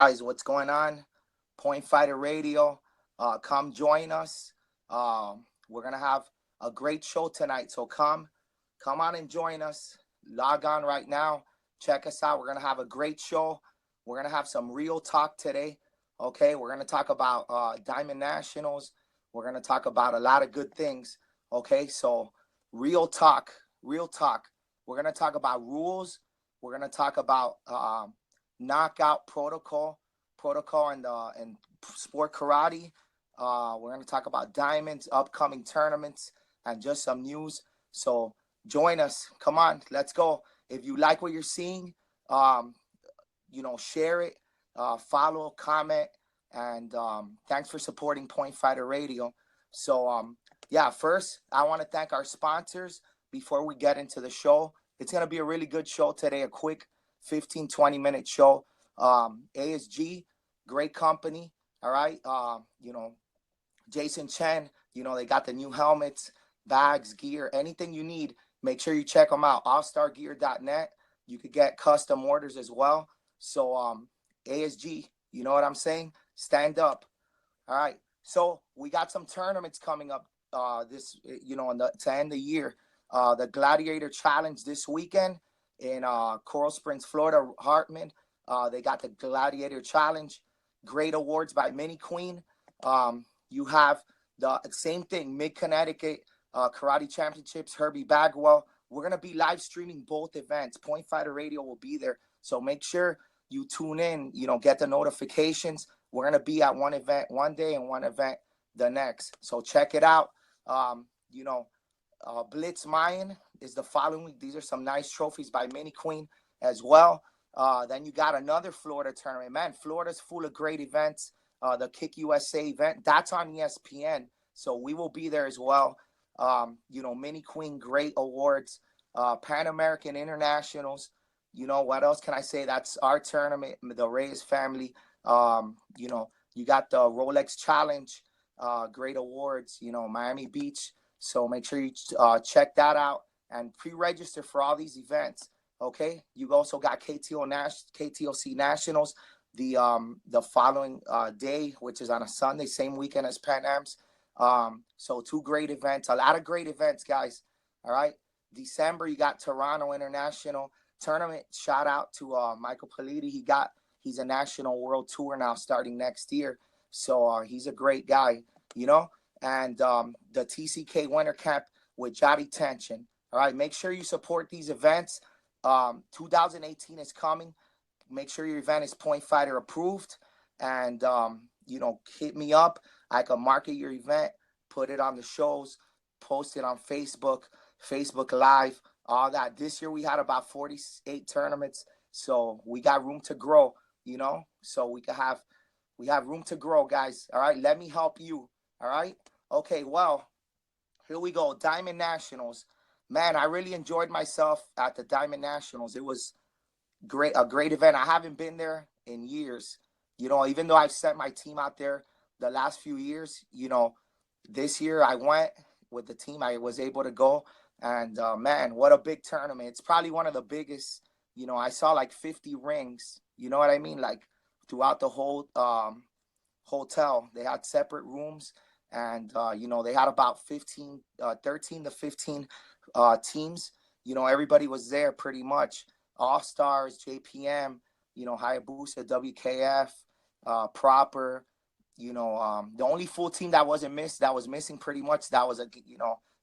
Guys, what's going on? Point Fighter Radio. Come join us. We're gonna have a great show tonight. So come on and join us. Log on right now. Check us out. We're gonna have a great show. We're gonna have some real talk today. Okay, we're gonna talk about Diamond Nationals. We're gonna talk about a lot of good things. Okay, so real talk, real talk. We're gonna talk about rules. We're gonna talk about knockout protocol and sport karate. We're going to talk about diamonds, upcoming tournaments, and just some news. So join us. Come on, let's go. If you like what you're seeing, um, share it, follow, comment, and thanks for supporting Point Fighter Radio. So yeah, first I want to thank our sponsors before we get into the show. It's going to be a really good show today, a quick 15-20 minute show. ASG, great company. All right. Jason Chen, they got the new helmets, bags, gear, anything you need. Make sure you check them out. allstargear.net. You could get custom orders as well. So ASG, you know what I'm saying? Stand up. All right. So we got some tournaments coming up to end the year. The Gladiator Challenge this weekend in Coral Springs, Florida, Hartman. They got the Gladiator Challenge. Great awards by Mini Queen. You have the same thing, Mid-Connecticut Karate Championships, Herbie Bagwell. We're going to be live streaming both events. Point Fighter Radio will be there. So make sure you tune in, get the notifications. We're going to be at one event one day and one event the next. So check it out. Blitz Mayan is the following week. These are some nice trophies by Mini Queen as well. Then you got another Florida tournament. Man, Florida's full of great events. The Kick USA event, that's on ESPN. So we will be there as well. Mini Queen, great awards. Pan American Internationals. What else can I say? That's our tournament, the Reyes family. You got the Rolex Challenge, great awards, Miami Beach. So make sure you check that out and pre-register for all these events. Okay, you also got KTOC Nationals the following day, which is on a Sunday, same weekend as Pan Am's. So two great events, a lot of great events, guys. All right, December you got Toronto International Tournament. Shout out to Michael Politi. He's a national world tour now starting next year. So he's a great guy, And the TCK Winter Camp with Jari Tension. All right, make sure you support these events. 2018 is coming. Make sure your event is Point Fighter approved, and hit me up. I can market your event, put it on the shows, post it on Facebook, Facebook Live, all that. This year we had about 48 tournaments, so we got room to grow. So we have room to grow, guys. All right, let me help you. All right, okay. Well, here we go. Diamond Nationals. Man, I really enjoyed myself at the Diamond Nationals. It was a great event. I haven't been there in years. Even though I've sent my team out there the last few years, this year I went with the team. I was able to go, and man, what a big tournament. It's probably one of the biggest. I saw like 50 rings. You know what I mean? Like throughout the whole hotel. They had separate rooms, and they had about 13 to 15 teams. Everybody was there pretty much. All Stars, JPM, Hayabusa, WKF, Proper. The only full team that was missing pretty much, that was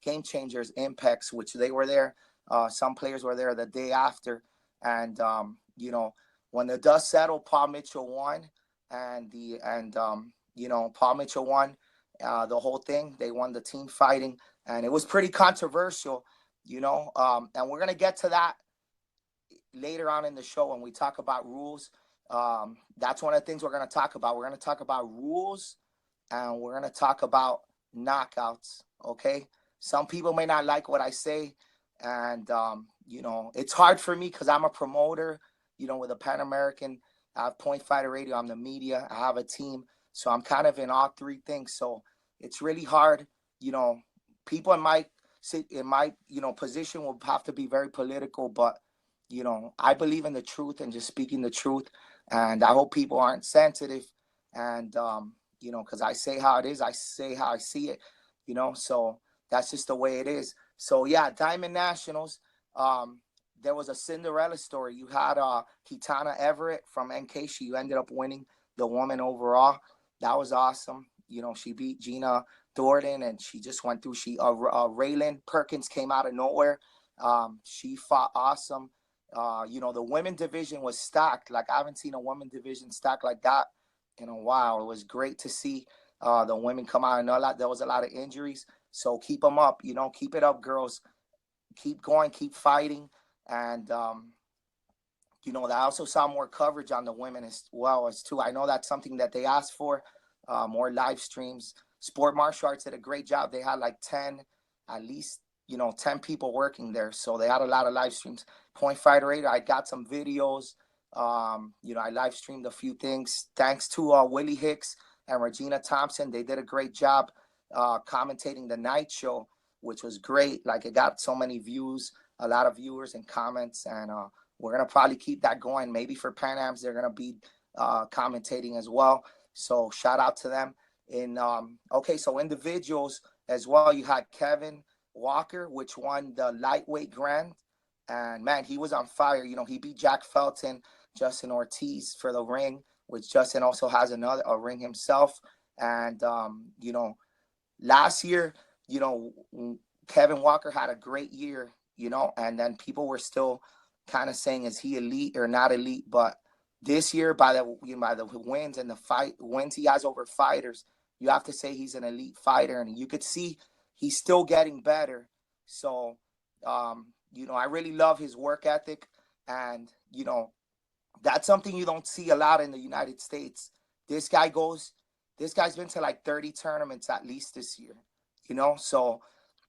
Game Changers, Impex, which they were there. Some players were there the day after, and when the dust settled, Paul Mitchell won, and Paul Mitchell won the whole thing. They won the team fighting, and it was pretty controversial, and we're gonna get to that later on in the show when we talk about rules. That's one of the things we're going to talk about. We're going to talk about rules, and we're going to talk about knockouts. Okay. Some people may not like what I say. And, it's hard for me because I'm a promoter, with a Pan American. I have Point Fighter Radio. I'm the media. I have a team. So I'm kind of in all three things. So it's really hard. People in my position will have to be very political, but I believe in the truth and just speaking the truth. And I hope people aren't sensitive. And, because I say how it is, I say how I see it, so that's just the way it is. So, yeah, Diamond Nationals. Um, there was a Cinderella story. You had Kitana Everett from NK. She ended up winning the woman overall. That was awesome. She beat Gina Thornton, and she just went through. Raylan Perkins came out of nowhere. She fought awesome. The women division was stacked. Like, I haven't seen a women division stacked like that in a while. It was great to see the women come out. And there was a lot of injuries. So keep them up. Keep it up, girls. Keep going. Keep fighting. And I also saw more coverage on the women as well as too. I know that's something that they asked for, more live streams. Sport Martial Arts did a great job. They had like 10, at least, 10 people working there. So they had a lot of live streams. Point Fighter 8, I got some videos. I live streamed a few things. Thanks to Willie Hicks and Regina Thompson. They did a great job commentating the night show, which was great. Like, it got so many views, a lot of viewers and comments, and we're going to probably keep that going. Maybe for Pan Ams, they're going to be commentating as well. So shout out to them. So individuals as well, you had Kevin Walker, which won the lightweight grand. And, man, he was on fire. He beat Jack Felton, Justin Ortiz for the ring, which Justin also has a ring himself. And, last year, Kevin Walker had a great year, and then people were still kind of saying, is he elite or not elite? But this year, by the wins and the wins he has over fighters, you have to say he's an elite fighter, and you could see he's still getting better. So, I really love his work ethic, and, that's something you don't see a lot in the United States. This guy's been to like 30 tournaments at least this year, so,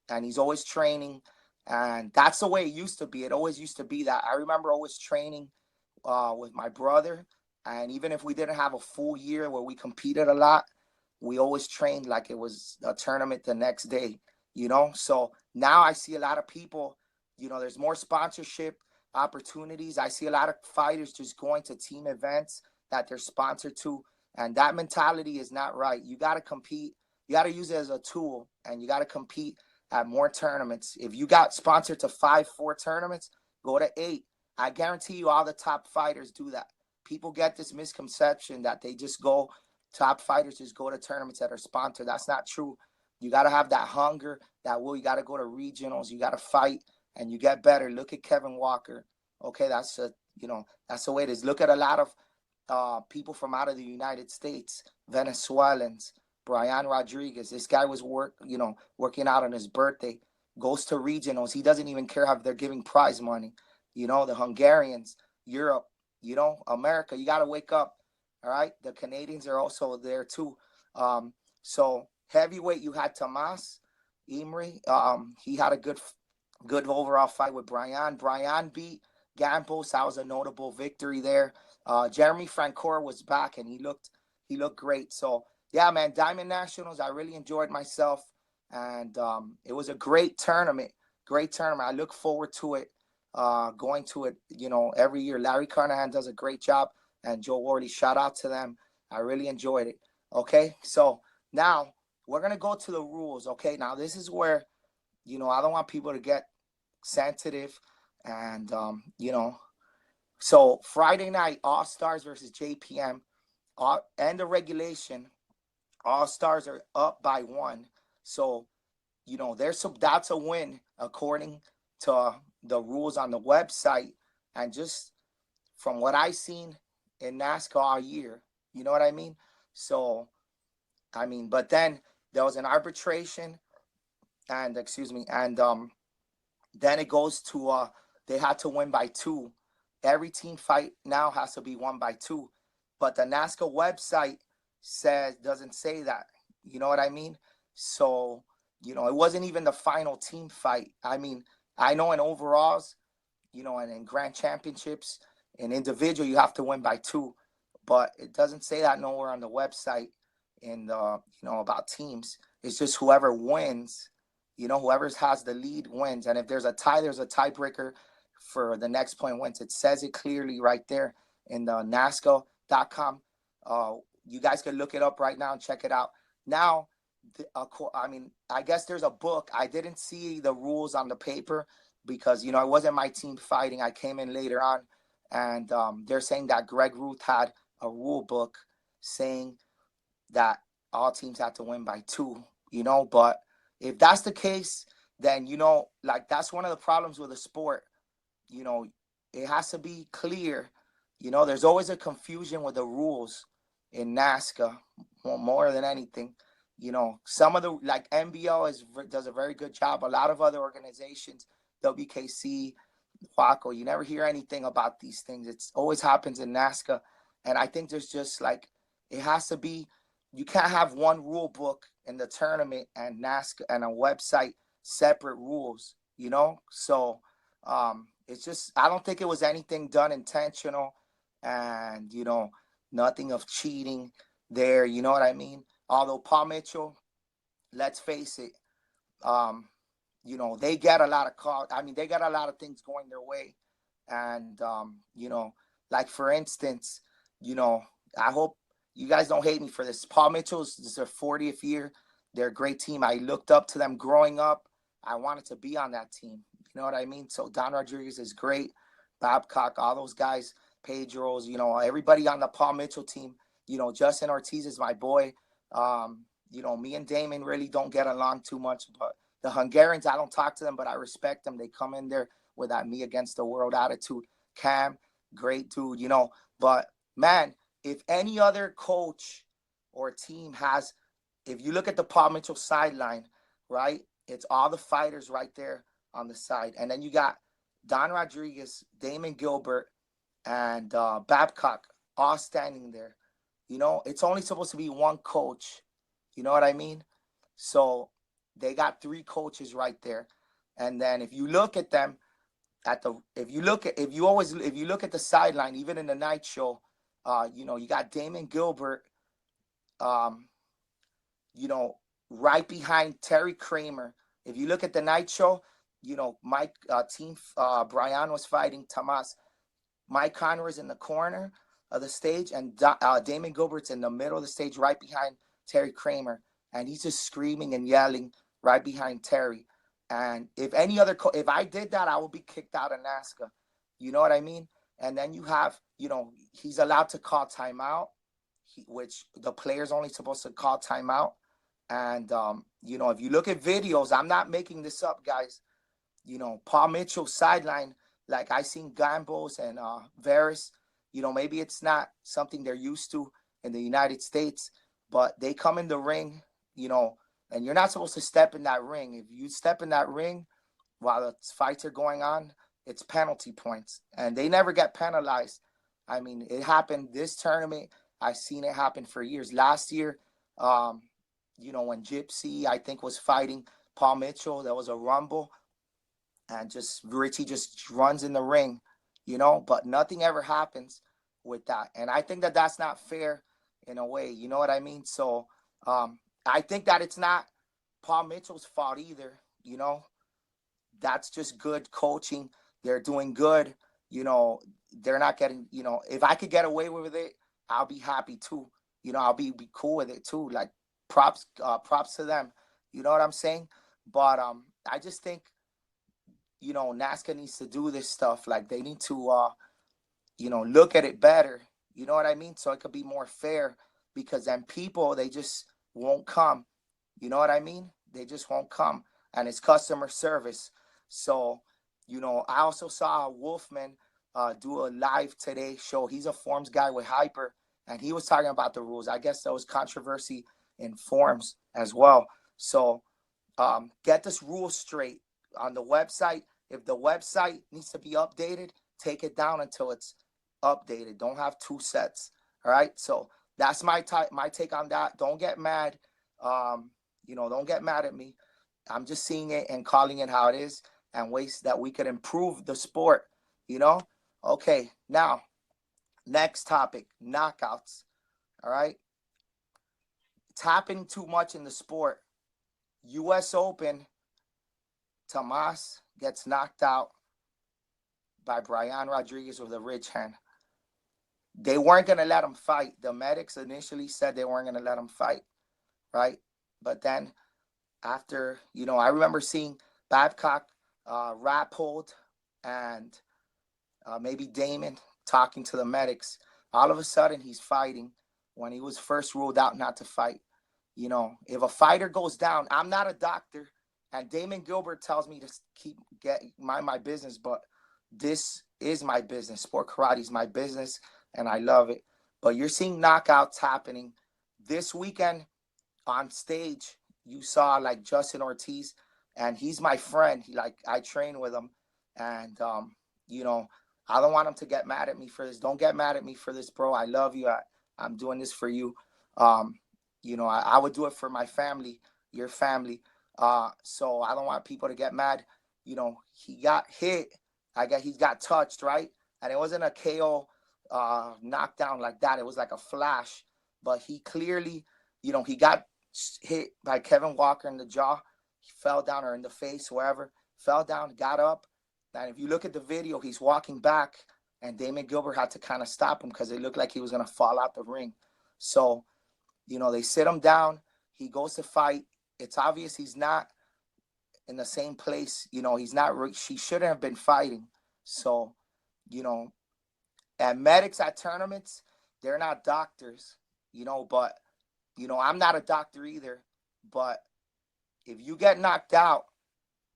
and he's always training, and that's the way it used to be. It always used to be that. I remember always training with my brother, and even if we didn't have a full year where we competed a lot, we always trained like it was a tournament the next day, so now I see a lot of people, there's more sponsorship opportunities. I see a lot of fighters just going to team events that they're sponsored to, and that mentality is not right. You got to compete. You got to use it as a tool, and you got to compete at more tournaments. If you got sponsored to 4 tournaments, go to 8. I guarantee you all the top fighters do that. People get this misconception that top fighters just go to tournaments that are sponsored. That's not true. You got to have that hunger, that will. You got to go to regionals. You got to fight, and you get better. Look at Kevin Walker. Okay, that's the way it is. Look at a lot of people from out of the United States, Venezuelans, Brian Rodriguez. This guy was working out on his birthday, goes to regionals. He doesn't even care if they're giving prize money. The Hungarians, Europe, America, you got to wake up. All right. The Canadians are also there too. So heavyweight, you had Tomas Emery. He had a good overall fight with Brian. Brian beat Campos. That was a notable victory there. Jeremy Francor was back, and he looked great. So, yeah, man, Diamond Nationals, I really enjoyed myself, and it was a great tournament. I look forward to it, going to it, every year. Larry Carnahan does a great job, and Joe Worley, shout out to them. I really enjoyed it. Okay, so now we're going to go to the rules, okay? Now, this is where, I don't want people to get sensitive, and, so Friday night, All Stars versus JPM, end of regulation, All Stars are up by 1. So, that's a win according to the rules on the website, and just from what I've seen in NASCAR all year, you know what I mean? So, but then there was an arbitration, and then it goes to they had to win by 2. Every team fight now has to be won by 2, but the NASCAR website doesn't say that. You know what I mean? So, it wasn't even the final team fight. I know in overalls, and in grand championships, in individual, you have to win by 2, but it doesn't say that nowhere on the website in the, about teams. It's just whoever wins, whoever has the lead wins. And if there's a tie, there's a tiebreaker for the next point wins. It says it clearly right there. in the NASCAR.com. You guys can look it up right now and check it out. Now, I mean, I guess there's a book. I didn't see the rules on the paper because, you know, it wasn't my team fighting. I came in later on, and they're saying that Greg Ruth had a rule book saying that all teams had to win by 2, you know. But if that's the case, then, you know, like, that's one of the problems with the sport. You know, it has to be clear. You know, there's always a confusion with the rules in NASCAR more than anything. You know, some of the, like, NBL does a very good job. A lot of other organizations, WKC, Waco, you never hear anything about these things. It always happens in NASCAR. And I think there's just, like, it has to be, you can't have one rule book in the tournament and NASCAR and a website separate rules, you know? So it's just, I don't think it was anything done intentional, and, you know, nothing of cheating there, you know what I mean? Although Paul Mitchell, let's face it, you know, they get a lot of calls. I mean, they got a lot of things going their way. And, you know, like, for instance, you know, I hope you guys don't hate me for this. Paul Mitchell's, this is their 40th year. They're a great team. I looked up to them growing up. I wanted to be on that team. You know what I mean? So Don Rodriguez is great. Babcock, all those guys, Pedro's, you know, everybody on the Paul Mitchell team. You know, Justin Ortiz is my boy. You know, me and Damon really don't get along too much, but the Hungarians, I don't talk to them, but I respect them. They come in there with that me against the world attitude. Cam, great dude, you know. But, man, if any other coach or team has, if you look at the Paul Mitchell sideline, right, it's all the fighters right there on the side. And then you got Don Rodriguez, Damon Gilbert, and Babcock all standing there. You know, it's only supposed to be one coach. You know what I mean? So they got 3 coaches right there. And then if you look at them if you look at the sideline, even in the night show, you know, you got Damon Gilbert, you know, right behind Terry Kramer. If you look at the night show, you know, Mike, Brian was fighting Tomas. Mike Conner is in the corner of the stage, and Damon Gilbert's in the middle of the stage right behind Terry Kramer. And he's just screaming and yelling right behind Terry. And if any other, if I did that, I would be kicked out of NASCAR. You know what I mean? And then you have, you know, he's allowed to call timeout, which the player's only supposed to call timeout. And, you know, if you look at videos, I'm not making this up, guys. You know, Paul Mitchell sideline, like, I seen Gambos and Varys. You know, maybe it's not something they're used to in the United States, but they come in the ring, you know, and you're not supposed to step in that ring. If you step in that ring while the fights are going on, it's penalty points, and they never get penalized. I mean, it happened this tournament. I've seen it happen for years. Last year, you know, when Gypsy, I think, was fighting Paul Mitchell, there was a rumble, and just Richie just runs in the ring, you know, but nothing ever happens with that. And I think that that's not fair in a way, you know what I mean? So I think that it's not Paul Mitchell's fault either, you know. That's just good coaching. They're doing good, you know. They're not getting, you know, if I could get away with it, I'll be happy too. You know, I'll be cool with it too. Like, props to them. You know what I'm saying? But I just think, you know, NASCAR needs to do this stuff. Like, they need to, you know, look at it better. You know what I mean? So it could be more fair, because then people, they just won't come. You know what I mean? They just won't come. And it's customer service. So, you know, I also saw Wolfman do a live today show. He's a forms guy with Hyper, and he was talking about the rules. I guess there was controversy in forms as well. So get this rule straight on the website. If the website needs to be updated, take it down until it's updated. Don't have 2 sets. All right. So that's my take on that. Don't get mad. You know, don't get mad at me. I'm just seeing it and calling it how it is, and ways that we could improve the sport, you know? Okay, now, next topic, knockouts. All right. It's happening too much in the sport. US Open, Tomas gets knocked out by Brian Rodriguez with a ridge hand. they weren't going to let him fight. The medics initially said they weren't going to let him fight, right? But then after, I remember seeing Babcock, Rappold, and maybe Damon talking to the medics. All of a sudden, he's fighting when he was first ruled out not to fight. If a fighter goes down, I'm not a doctor, and Damon Gilbert tells me to mind my business, but this is my business. Sport karate is my business, and I love it. But you're seeing knockouts happening this weekend on stage. You saw like Justin Ortiz, and he's my friend. I train with him, and I don't want him to get mad at me for this. Don't get mad at me for this, bro. I love you. I'm doing this for you. I would do it for my family, your family. So I don't want people to get mad. He got hit. He got touched, right? And it wasn't a KO knockdown like that. It was like a flash. But he clearly, he got hit by Kevin Walker in the jaw. He fell down, or in the face, wherever. Fell down, got up. And if you look at the video, he's walking back, and Damon Gilbert had to kind of stop him because it looked like he was going to fall out the ring. So, they sit him down. He goes to fight. It's obvious he's not in the same place. He's not. She shouldn't have been fighting. So, and medics at tournaments, they're not doctors, but, I'm not a doctor either. But if you get knocked out,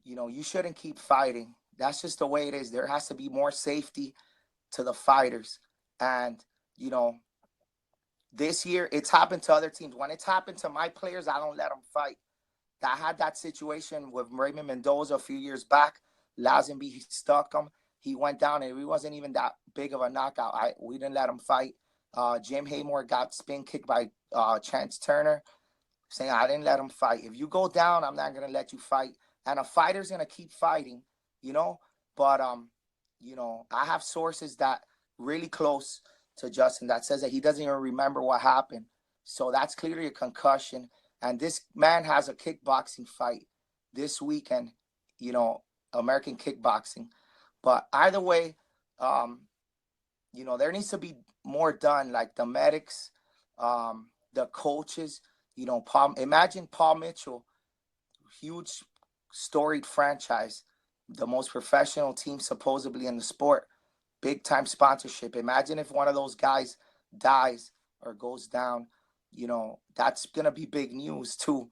you shouldn't keep fighting. That's just the way it is. There has to be more safety to the fighters. And, this year it's happened to other teams. When it's happened to my players, I don't let them fight. I had that situation with Raymond Mendoza a few years back. Lazenby stuck him. He went down, and he wasn't even that big of a knockout. We didn't let him fight. Jim Haymore got spin kicked by Chance Turner, saying I didn't let him fight. If you go down, I'm not going to let you fight. And a fighter's going to keep fighting. But I have sources that really close to Justin that says that he doesn't even remember what happened. So that's clearly a concussion. And this man has a kickboxing fight this weekend, American kickboxing. But either way, there needs to be more done, like the medics, the coaches, imagine Paul Mitchell, huge storied franchise, the most professional team supposedly in the sport, big time sponsorship. Imagine if one of those guys dies or goes down, that's going to be big news too,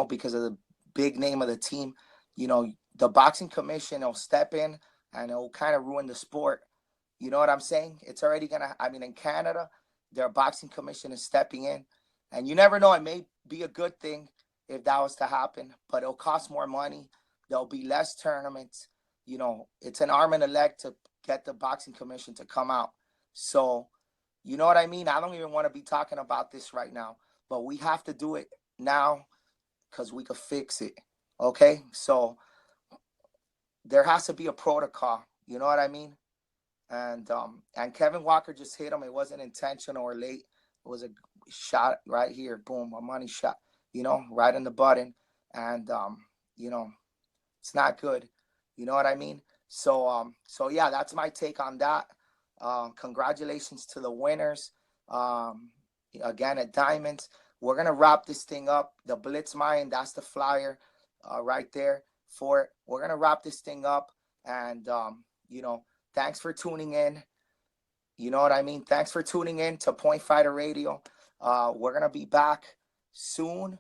because of the big name of the team. The boxing commission will step in and it'll kind of ruin the sport. You know what I'm saying? It's already going to, in Canada, their boxing commission is stepping in, and you never know. It may be a good thing if that was to happen, but it'll cost more money. There'll be less tournaments. It's an arm and a leg to get the boxing commission to come out. So, you know what I mean? I don't even want to be talking about this right now, but we have to do it now because we could fix it. Okay? So there has to be a protocol. You know what I mean? And Kevin Walker just hit him. It wasn't intentional or late. It was a shot right here. Boom, a money shot, right in the button. And, it's not good. You know what I mean? So yeah, that's my take on that. Congratulations to the winners. Again, at Diamonds. We're going to wrap this thing up. The Blitz Mine, that's the flyer right there for it. We're going to wrap this thing up. And, thanks for tuning in. You know what I mean? Thanks for tuning in to Point Fighter Radio. We're going to be back soon.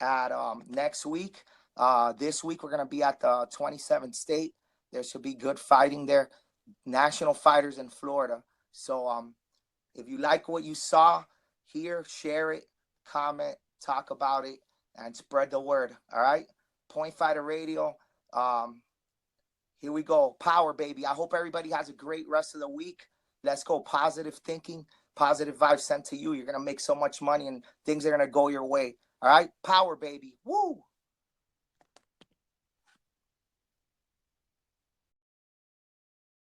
At next week. This week, we're going to be at the 27th state. There should be good fighting there. National fighters in Florida. So if you like what you saw here, share it, comment, talk about it, and spread the word. All right? Point Fighter Radio. Here we go. Power, baby. I hope everybody has a great rest of the week. Let's go. Positive thinking, positive vibes sent to you. You're going to make so much money and things are going to go your way. All right? Power, baby. Woo!